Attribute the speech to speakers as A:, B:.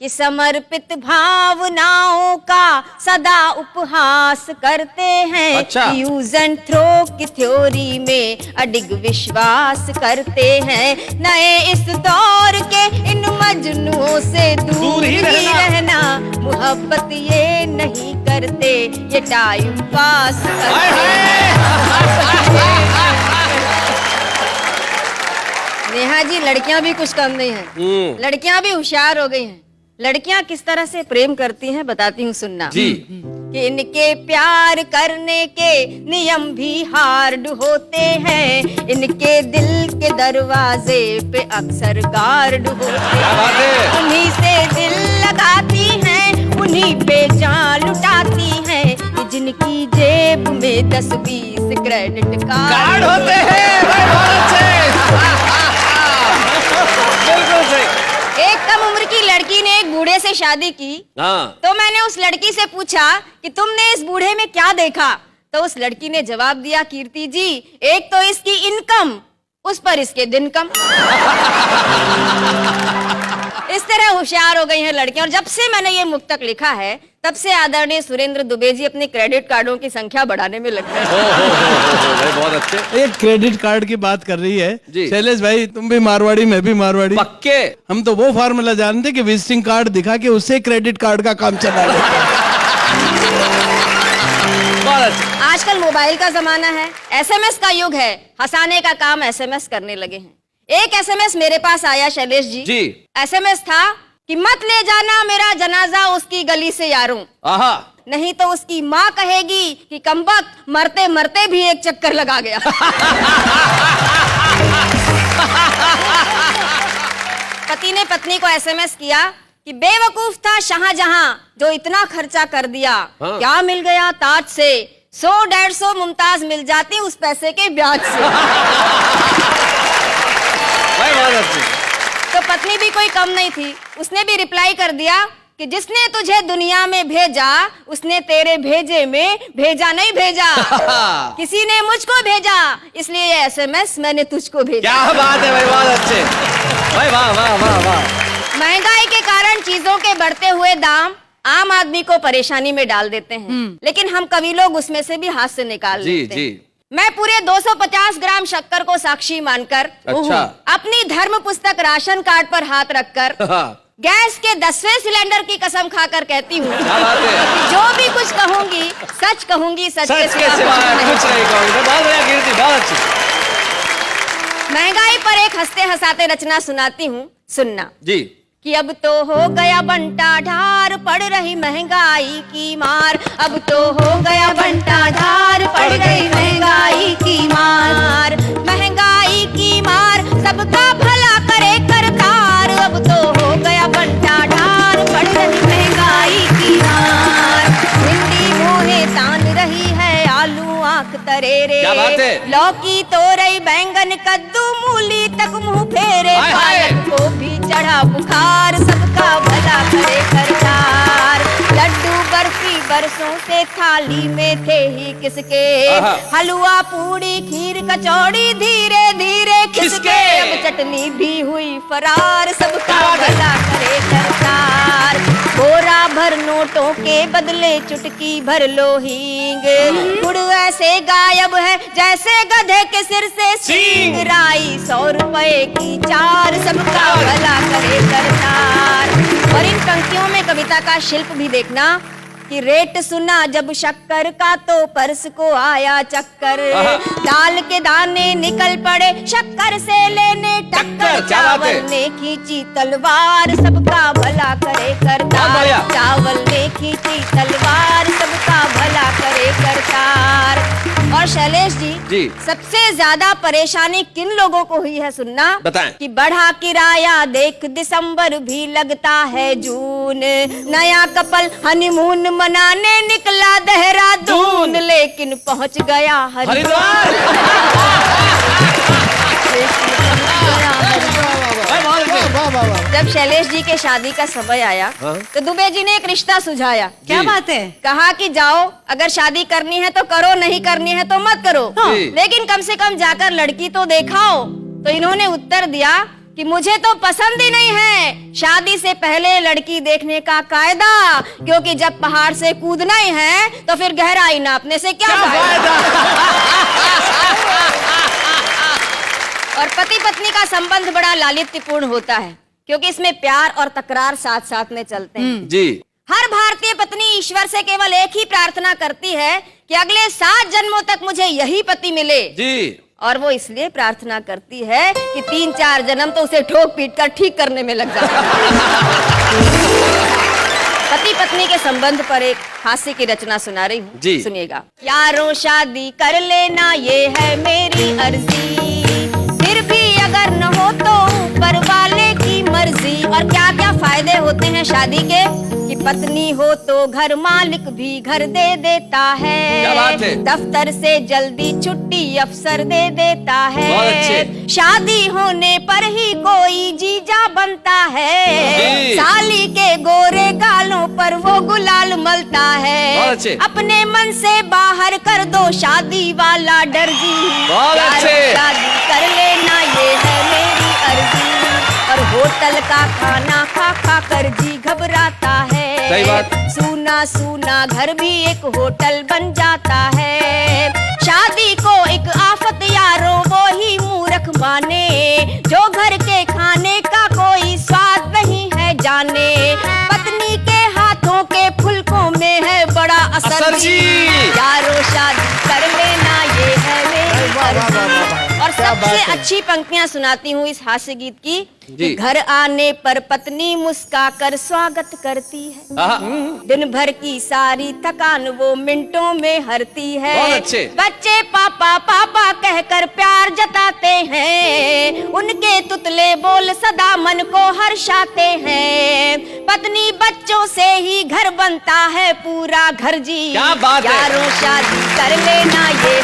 A: कि समर्पित भावनाओं का सदा उपहास करते हैं।
B: अच्छा।
A: यूज एंड थ्रो की थ्योरी में अडिग विश्वास करते हैं। नए इस दौर के इन मजनुओं से दूर ही रहना। मोहब्बत ये नहीं करते, ये टाइम पास करते हैं। नेहा जी, लड़कियां भी कुछ कम नहीं हैं। लड़कियां भी होशियार हो गई हैं। लड़कियां किस तरह से प्रेम करती हैं बताती हूँ, सुनना
B: जी।
A: कि इनके प्यार करने के नियम भी हार्ड होते हैं। इनके दिल के दरवाजे पे अक्सर गार्ड होते हैं। उन्हीं से दिल लगाती हैं, उन्हीं पे जान लुटाती हैं। जिनकी जेब में 10-20 क्रेडिट कार्ड
B: होते हैं। बिल्कुल सही।
A: एक कम उम्र की लड़की ने एक बूढ़े से शादी की। तो मैंने उस लड़की से पूछा कि तुमने इस बूढ़े में क्या देखा? तो उस लड़की ने जवाब दिया, कीर्ति जी, एक तो इसकी इनकम, उस पर इसके दिन कम। इस तरह होशियार हो गई हैं लड़कियां। और जब से मैंने ये मुक्तक लिखा है, तब से आदरणीय सुरेंद्र दुबे जी अपने क्रेडिट कार्डों की संख्या बढ़ाने में लग गए।
B: बहुत अच्छे।
C: एक क्रेडिट कार्ड की बात कर रही है
B: जी।
C: शैलेश भाई, तुम भी मारवाड़ी, मैं भी मारवाड़ी।
B: पक्के।
C: हम तो वो फार्मूला जानते कि विजिटिंग कार्ड दिखा के उससे क्रेडिट कार्ड का काम चला लेते हैं।
A: आजकल मोबाइल का जमाना है, एसएमएस का युग है। हंसाने का काम एसएमएस करने लगे हैं। एक एसएमएस मेरे पास आया शैलेश जी। एसएमएस था कि मत ले जाना मेरा जनाजा उसकी गली से यारों, नहीं तो उसकी माँ कहेगी कि कमबख्त मरते मरते भी एक चक्कर लगा गया। पति ने पत्नी को एसएमएस किया कि बेवकूफ था शाहजहां जो इतना खर्चा कर दिया। क्या मिल गया ताज से? 100-150 मुमताज मिल जाती उस पैसे के ब्याज से। तो पत्नी भी कोई कम नहीं थी, उसने भी रिप्लाई कर दिया कि जिसने तुझे दुनिया में भेजा उसने तेरे भेजे में भेजा नहीं भेजा। किसी ने मुझको भेजा, इसलिए ये एसएमएस मैंने तुझको भेजा।
B: क्या बात है भाई, बहुत अच्छे भाई, वाह वाह वाह वाह।
A: महंगाई के कारण चीजों के बढ़ते हुए दाम आम आदमी को परेशानी में डाल देते हैं, लेकिन हम कवि लोग उसमें से भी हाथ से निकाल लेते हैं। मैं पूरे 250 ग्राम शक्कर को साक्षी मानकर,
B: अच्छा,
A: अपनी धर्म पुस्तक राशन कार्ड पर हाथ रखकर, गैस के 10वें सिलेंडर की कसम खाकर कहती हूँ कि जो भी कुछ कहूंगी सच कहूंगी, सच के सिवा कुछ नहीं कहूंगी।
B: बहुत बढ़िया कीर्ति, बहुत अच्छी।
A: महंगाई पर एक हंसते हंसाते रचना सुनाती हूँ, सुनना
B: जी।
A: कि अब तो हो गया बंटा ढार, पड़ रही महंगाई की मार। अब तो हो गया बंटा ढार, पड़ गई महंगाई की मार। महंगाई की मार सबका भला करे करतार। अब तो हो गया बंटा ढार, पड़ रही महंगाई की मार। भिंडी मोहे तान रही है, आलू आंख तरेरे।
B: क्या बात है?
A: लौकी तोरई बैंगन कद्दू मूली तक मुंह फेरे। पालक को भी चढ़ा बुखार, सबका भला करे करतार। लड्डू बर्फी बरसों से थाली में थे ही किसके। हलवा पूड़ी खीर कचौड़ी धीरे धीरे खिसके। अब चटनी भी हुई फरार, सबका भला करे करतार। बोरा भर नोटों के बदले चुटकी भर लो हींग। गुड़ ऐसे गायब है जैसे गधे के सिर से सींग। राई 100 रुपए की 4, सबका भला करे करतार। और इन पंक्तियों में कविता का शिल्प भी देखना कि रेट सुना जब शक्कर का तो पर्स को आया चक्कर। दाल के दाने निकल पड़े शक्कर से लेने टक्कर। चावल ने खींची तलवार, सबका भला करे करतार। चावल ने खींची तलवार, सबका भला करे करतार। और शैलेश जी, सबसे ज्यादा परेशानी किन लोगों को हुई है सुनना,
B: बताएं।
A: कि बढ़ा किराया देख दिसंबर भी लगता है जून। नया कपल हनीमून मनाने निकला देहरादून, लेकिन पहुंच गया हरिद्वार। जब शैलेश जी के शादी का समय आया तो दुबे जी ने एक रिश्ता सुझाया।
D: क्या बात है?
A: कहा कि जाओ, अगर शादी करनी है तो करो, नहीं करनी है तो मत करो, लेकिन कम से कम जाकर लड़की तो देखाओ। तो इन्होंने उत्तर दिया कि मुझे तो पसंद ही नहीं है शादी से पहले लड़की देखने का कायदा, क्योंकि जब पहाड़ से कूदना ही है तो फिर गहराई नापने से क्या फायदा। और पति पत्नी का संबंध बड़ा लालित्यपूर्ण होता है, क्योंकि इसमें प्यार और तकरार साथ साथ में चलते हैं।
B: जी।
A: हर भारतीय पत्नी ईश्वर से केवल एक ही प्रार्थना करती है कि अगले 7 जन्मों तक मुझे यही पति मिले।
B: जी।
A: और वो इसलिए प्रार्थना करती है कि 3-4 जन्म तो उसे ठोक पीट कर ठीक करने में लग जाता है। पति पत्नी के संबंध पर एक हास्य की रचना सुना रही हूँ, सुनिएगा। यारों शादी कर लेना ये है मेरी अर्जी, फिर भी अगर न हो तो ऊपर वाले की मर्जी। और क्या क्या फायदे होते हैं शादी के, कि पत्नी हो तो घर मालिक भी घर दे देता है,
B: क्या बात है?
A: दफ्तर से जल्दी छुट्टी अफसर दे देता है,
B: बहुत अच्छे।
A: शादी होने पर ही कोई जीजा बनता है, साली के गोरे गालों पर वो गुलाल मलता है,
B: बहुत अच्छे।
A: अपने मन से बाहर कर दो शादी वाला डर जी,
B: बहुत अच्छे।
A: शादी कर लेना ये है मेरी अर्जी। और होटल का खाना खा खा कर जी घबराता है,
B: सही बात।
A: सूना सूना घर भी एक होटल बन जाता है, शादी को एक आफत यारों वो ही मूर्ख माने, जो घर के खाने का कोई स्वाद नहीं है जाने, पत्नी के हाथों के फुलकों में है बड़ा असर जी, यारों शादी कर लेना ये है मेरी मर्जी। और सबसे अच्छी पंक्तियां सुनाती हूँ इस हास्य गीत की, कि घर आने पर पत्नी मुस्का कर स्वागत करती है, दिन भर की सारी थकान वो मिनटों में हरती है, बच्चे पापा पापा कहकर प्यार जताते हैं, उनके तुतले बोल सदा मन को हर्षाते हैं, पत्नी बच्चों से ही घर बनता है पूरा घर जी,
B: क्या बात है?
A: यारों शादी कर लेना ये